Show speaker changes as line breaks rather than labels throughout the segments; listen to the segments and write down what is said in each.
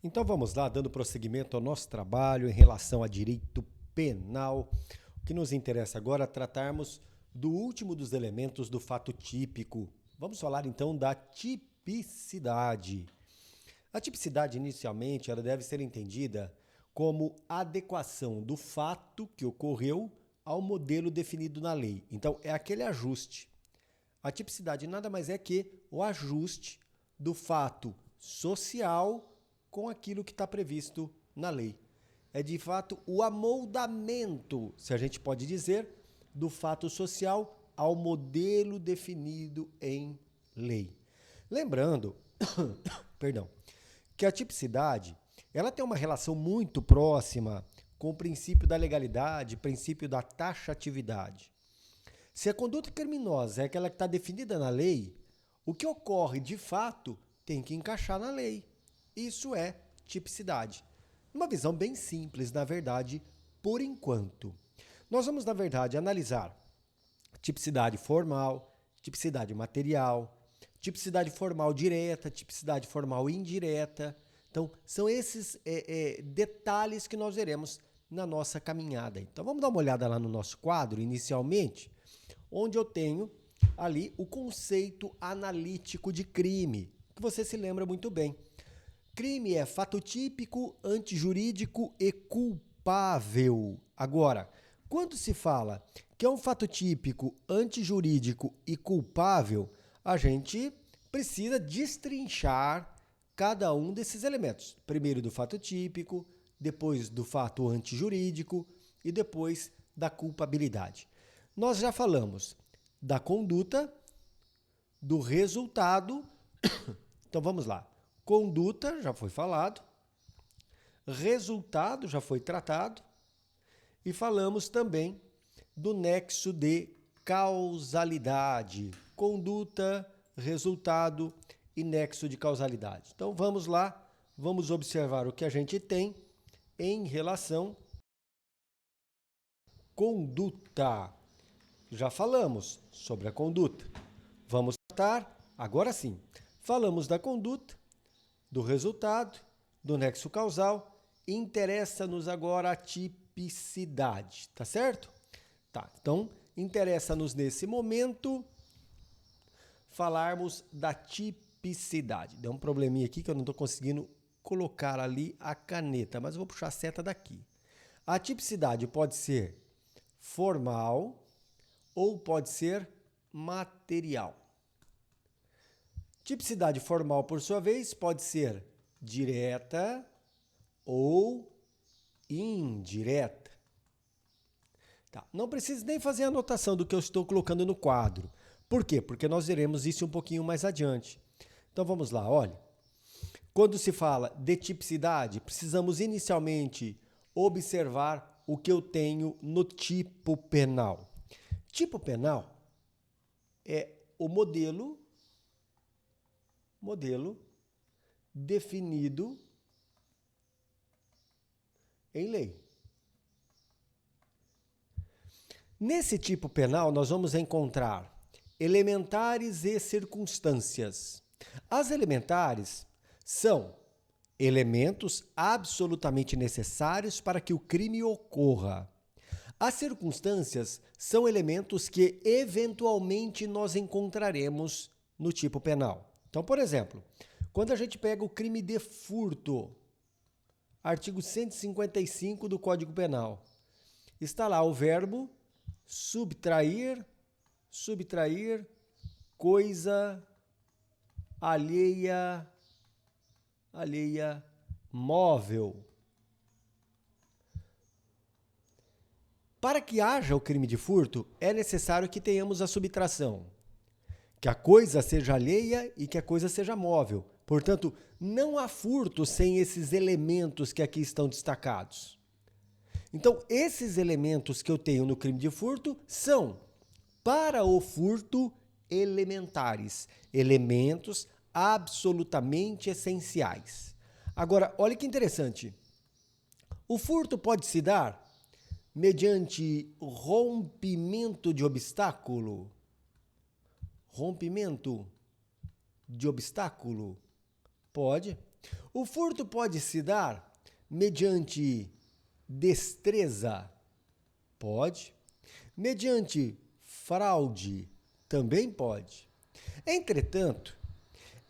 Então vamos lá, dando prosseguimento ao nosso trabalho em relação a direito penal. O que nos interessa agora é tratarmos do último dos elementos do fato típico. Vamos falar então da tipicidade. A tipicidade, inicialmente, ela deve ser entendida como adequação do fato que ocorreu ao modelo definido na lei. Então, é aquele ajuste. A tipicidade nada mais é que o ajuste do fato social com aquilo que está previsto na lei. É, de fato, o amoldamento, se a gente pode dizer, do fato social ao modelo definido em lei. Lembrando, perdão, que a tipicidade ela tem uma relação muito próxima com o princípio da legalidade, princípio da taxatividade. Se a conduta criminosa é aquela que está definida na lei, o que ocorre de fato tem que encaixar na lei. Isso é tipicidade. Uma visão bem simples, na verdade, por enquanto. Nós vamos, na verdade, analisar tipicidade formal, tipicidade material, tipicidade formal direta, tipicidade formal indireta. Então, são esses detalhes que nós veremos na nossa caminhada. Então, vamos dar uma olhada lá no nosso quadro, inicialmente, onde eu tenho ali o conceito analítico de crime, que você se lembra muito bem. Crime é fato típico, antijurídico e culpável. Agora, quando se fala que é um fato típico, antijurídico e culpável, a gente precisa destrinchar cada um desses elementos. Primeiro do fato típico, depois do fato antijurídico e depois da culpabilidade. Nós já falamos da conduta, do resultado. Então vamos lá. Conduta já foi falado, resultado já foi tratado e falamos também do nexo de causalidade. Conduta, resultado e nexo de causalidade. Então vamos lá, vamos observar o que a gente tem em relação à conduta. Já falamos sobre a conduta. Vamos tratar, agora sim, falamos da conduta, do resultado, do nexo causal. Interessa-nos agora a tipicidade, tá certo? Tá, então interessa-nos nesse momento falarmos da tipicidade. Deu um probleminha aqui que eu não estou conseguindo colocar ali a caneta, mas eu vou puxar a seta daqui. A tipicidade pode ser formal ou pode ser material. Tipicidade formal, por sua vez, pode ser direta ou indireta. Tá. Não precisa nem fazer a anotação do que eu estou colocando no quadro. Por quê? Porque nós veremos isso um pouquinho mais adiante. Então vamos lá, olha. Quando se fala de tipicidade, precisamos inicialmente observar o que eu tenho no tipo penal. Tipo penal é o modelo definido em lei. Nesse tipo penal, nós vamos encontrar elementares e circunstâncias. As elementares são elementos absolutamente necessários para que o crime ocorra. As circunstâncias são elementos que eventualmente nós encontraremos no tipo penal. Então, por exemplo, quando a gente pega o crime de furto, artigo 155 do Código Penal, está lá o verbo subtrair coisa alheia móvel. Para que haja o crime de furto, é necessário que tenhamos a subtração, que a coisa seja alheia e que a coisa seja móvel. Portanto, não há furto sem esses elementos que aqui estão destacados. Então, esses elementos que eu tenho no crime de furto são, para o furto, elementares, elementos absolutamente essenciais. Agora, olha que interessante. O furto pode se dar mediante rompimento de obstáculo. Rompimento de obstáculo? Pode. O furto pode se dar mediante destreza? Pode. Mediante fraude? Também pode. Entretanto,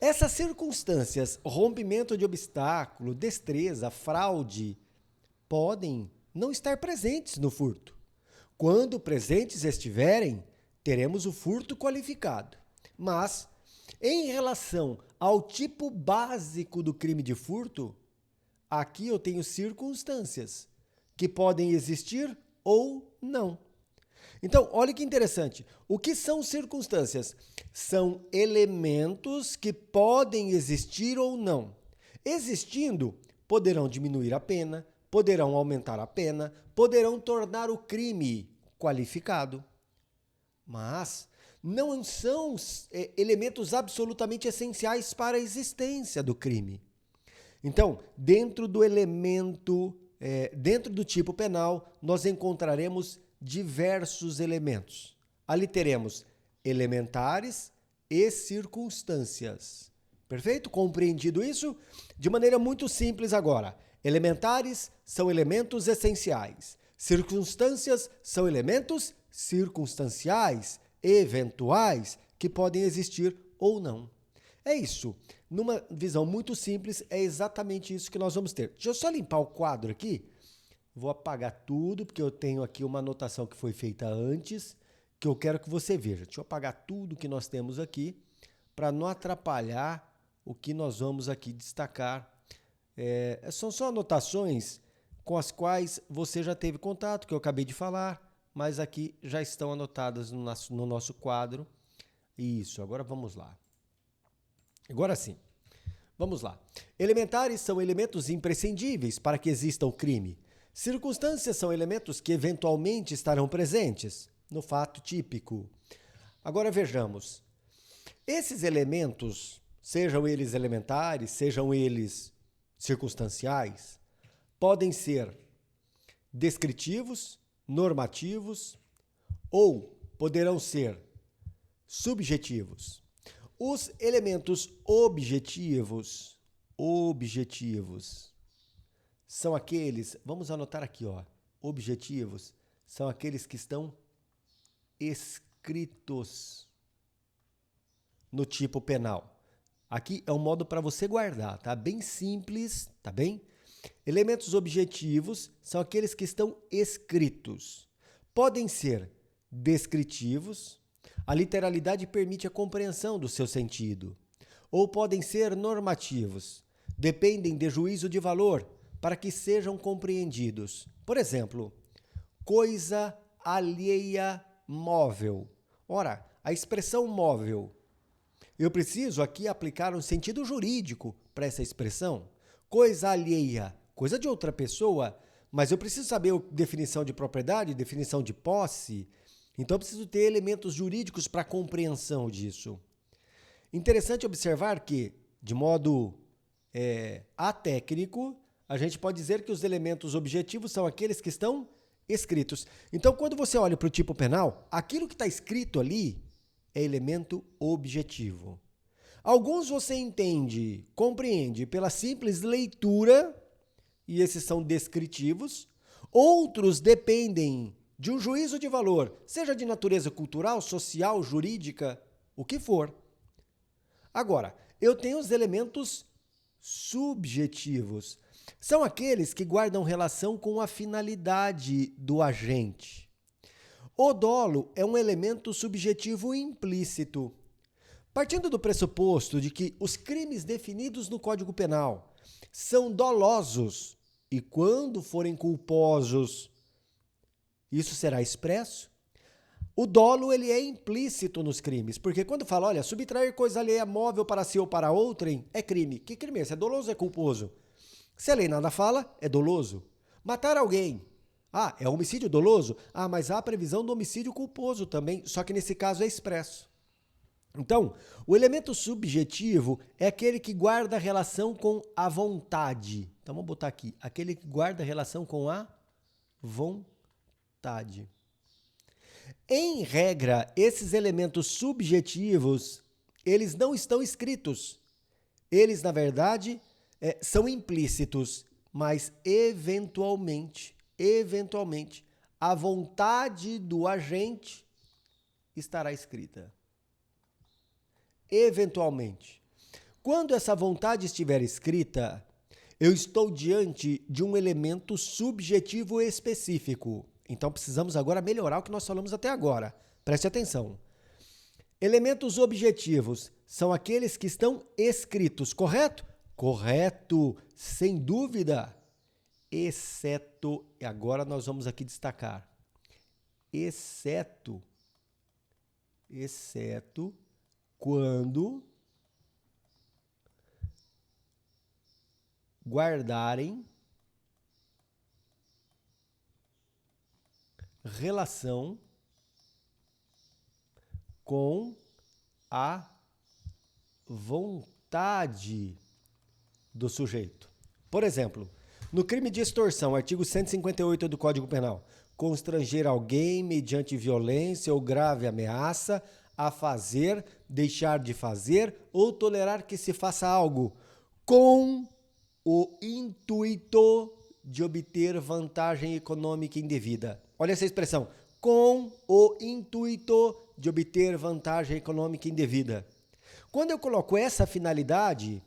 essas circunstâncias, rompimento de obstáculo, destreza, fraude, podem não estar presentes no furto. Quando presentes estiverem, teremos o furto qualificado. Mas, em relação ao tipo básico do crime de furto, aqui eu tenho circunstâncias que podem existir ou não. Então, olha que interessante. O que são circunstâncias? São elementos que podem existir ou não. Existindo, poderão diminuir a pena, poderão aumentar a pena, poderão tornar o crime qualificado. Mas não são elementos absolutamente essenciais para a existência do crime. Então, dentro do dentro do tipo penal, nós encontraremos diversos elementos. Ali teremos elementares e circunstâncias. Perfeito? Compreendido isso? De maneira muito simples agora. Elementares são elementos essenciais. Circunstâncias são elementos circunstanciais, eventuais, que podem existir ou não. É isso. Numa visão muito simples, é exatamente isso que nós vamos ter. Deixa eu só limpar o quadro aqui. Vou apagar tudo, porque eu tenho aqui uma anotação que foi feita antes, que eu quero que você veja. Deixa eu apagar tudo que nós temos aqui, para não atrapalhar o que nós vamos aqui destacar. São só anotações com as quais você já teve contato, que eu acabei de falar, mas aqui já estão anotadas no nosso quadro. Isso, agora vamos lá. Agora sim, vamos lá. Elementares são elementos imprescindíveis para que exista o crime. Circunstâncias são elementos que eventualmente estarão presentes no fato típico. Agora vejamos. Esses elementos, sejam eles elementares, sejam eles circunstanciais, podem ser descritivos, normativos ou poderão ser subjetivos. Os elementos objetivos são aqueles, vamos anotar aqui, ó, objetivos são aqueles que estão escritos no tipo penal. Aqui é um modo para você guardar, tá? Bem simples, tá bem? Elementos objetivos são aqueles que estão escritos. Podem ser descritivos, a literalidade permite a compreensão do seu sentido. Ou podem ser normativos, dependem de juízo de valor para que sejam compreendidos. Por exemplo, coisa alheia móvel. Ora, a expressão móvel, eu preciso aqui aplicar um sentido jurídico para essa expressão. Coisa alheia, coisa de outra pessoa, mas eu preciso saber a definição de propriedade, definição de posse. Então, eu preciso ter elementos jurídicos para a compreensão disso. Interessante observar que, de modo atécnico, a gente pode dizer que os elementos objetivos são aqueles que estão escritos. Então, quando você olha para o tipo penal, aquilo que está escrito ali é elemento objetivo. Alguns você entende, compreende pela simples leitura, e esses são descritivos. Outros dependem de um juízo de valor, seja de natureza cultural, social, jurídica, o que for. Agora, eu tenho os elementos subjetivos. São aqueles que guardam relação com a finalidade do agente. O dolo é um elemento subjetivo implícito. Partindo do pressuposto de que os crimes definidos no Código Penal são dolosos e, quando forem culposos, isso será expresso, o dolo ele é implícito nos crimes, porque quando fala, olha, subtrair coisa alheia móvel para si ou para outrem é crime. Que crime é esse? É doloso ou é culposo? Se a lei nada fala, é doloso. Matar alguém, é homicídio doloso? Mas há a previsão do homicídio culposo também, só que nesse caso é expresso. Então, o elemento subjetivo é aquele que guarda relação com a vontade. Então, vamos botar aqui, aquele que guarda relação com a vontade. Em regra, esses elementos subjetivos, eles não estão escritos. Eles, na verdade, são implícitos, mas eventualmente, a vontade do agente estará escrita. Eventualmente. Quando essa vontade estiver escrita, eu estou diante de um elemento subjetivo específico. Então precisamos agora melhorar o que nós falamos até agora. Preste atenção. Elementos objetivos são aqueles que estão escritos, correto? Correto, sem dúvida. Exceto, e agora nós vamos aqui destacar, exceto quando guardarem relação com a vontade do sujeito. Por exemplo, no crime de extorsão, artigo 158 do Código Penal, constranger alguém mediante violência ou grave ameaça a fazer, deixar de fazer ou tolerar que se faça algo com o intuito de obter vantagem econômica indevida. Olha essa expressão, com o intuito de obter vantagem econômica indevida. Quando eu coloco essa finalidade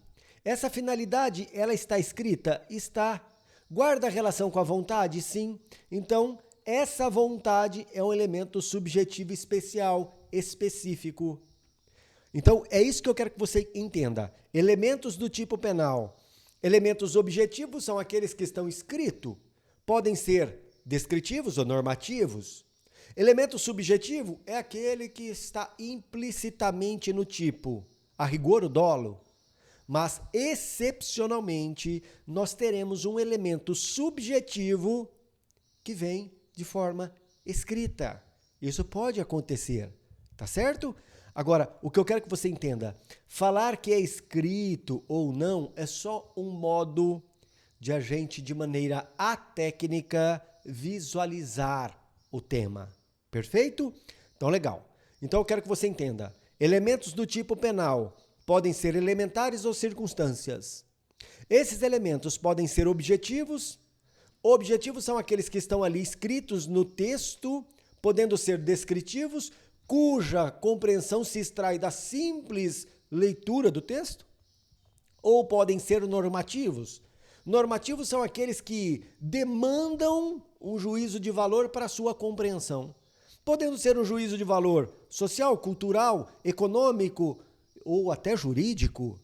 ela está escrita? Está. Guarda relação com a vontade? Sim. Então, essa vontade é um elemento subjetivo especial, específico. Então, é isso que eu quero que você entenda. Elementos do tipo penal. Elementos objetivos são aqueles que estão escritos. Podem ser descritivos ou normativos. Elemento subjetivo é aquele que está implicitamente no tipo, a rigor o dolo. Mas, excepcionalmente, nós teremos um elemento subjetivo que vem de forma escrita. Isso pode acontecer, tá certo? Agora, o que eu quero que você entenda, falar que é escrito ou não é só um modo de a gente, de maneira atécnica, visualizar o tema. Perfeito? Então, legal. Então, eu quero que você entenda. Elementos do tipo penal podem ser elementares ou circunstâncias. Esses elementos podem ser objetivos. Objetivos são aqueles que estão ali escritos no texto, podendo ser descritivos, cuja compreensão se extrai da simples leitura do texto. Ou podem ser normativos. Normativos são aqueles que demandam um juízo de valor para a sua compreensão. Podendo ser um juízo de valor social, cultural, econômico ou até jurídico.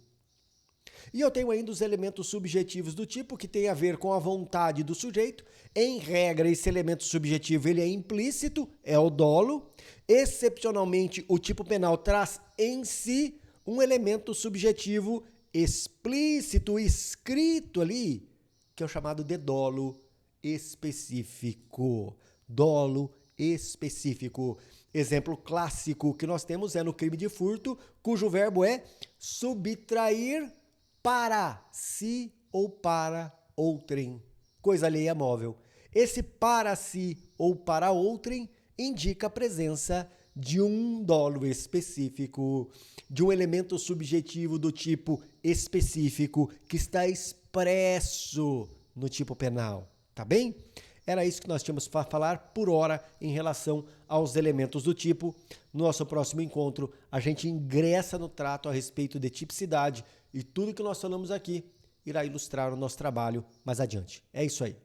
E eu tenho ainda os elementos subjetivos do tipo que tem a ver com a vontade do sujeito. Em regra, esse elemento subjetivo ele é implícito, é o dolo. Excepcionalmente, o tipo penal traz em si um elemento subjetivo explícito, escrito ali, que é o chamado de dolo específico. Dolo específico. Exemplo clássico que nós temos é no crime de furto, cujo verbo é subtrair para si ou para outrem, coisa alheia móvel. Esse para si ou para outrem indica a presença de um dolo específico, de um elemento subjetivo do tipo específico que está expresso no tipo penal, tá bem? Era isso que nós tínhamos para falar por hora em relação aos elementos do tipo. No nosso próximo encontro, a gente ingressa no trato a respeito de tipicidade e tudo que nós falamos aqui irá ilustrar o nosso trabalho mais adiante. É isso aí.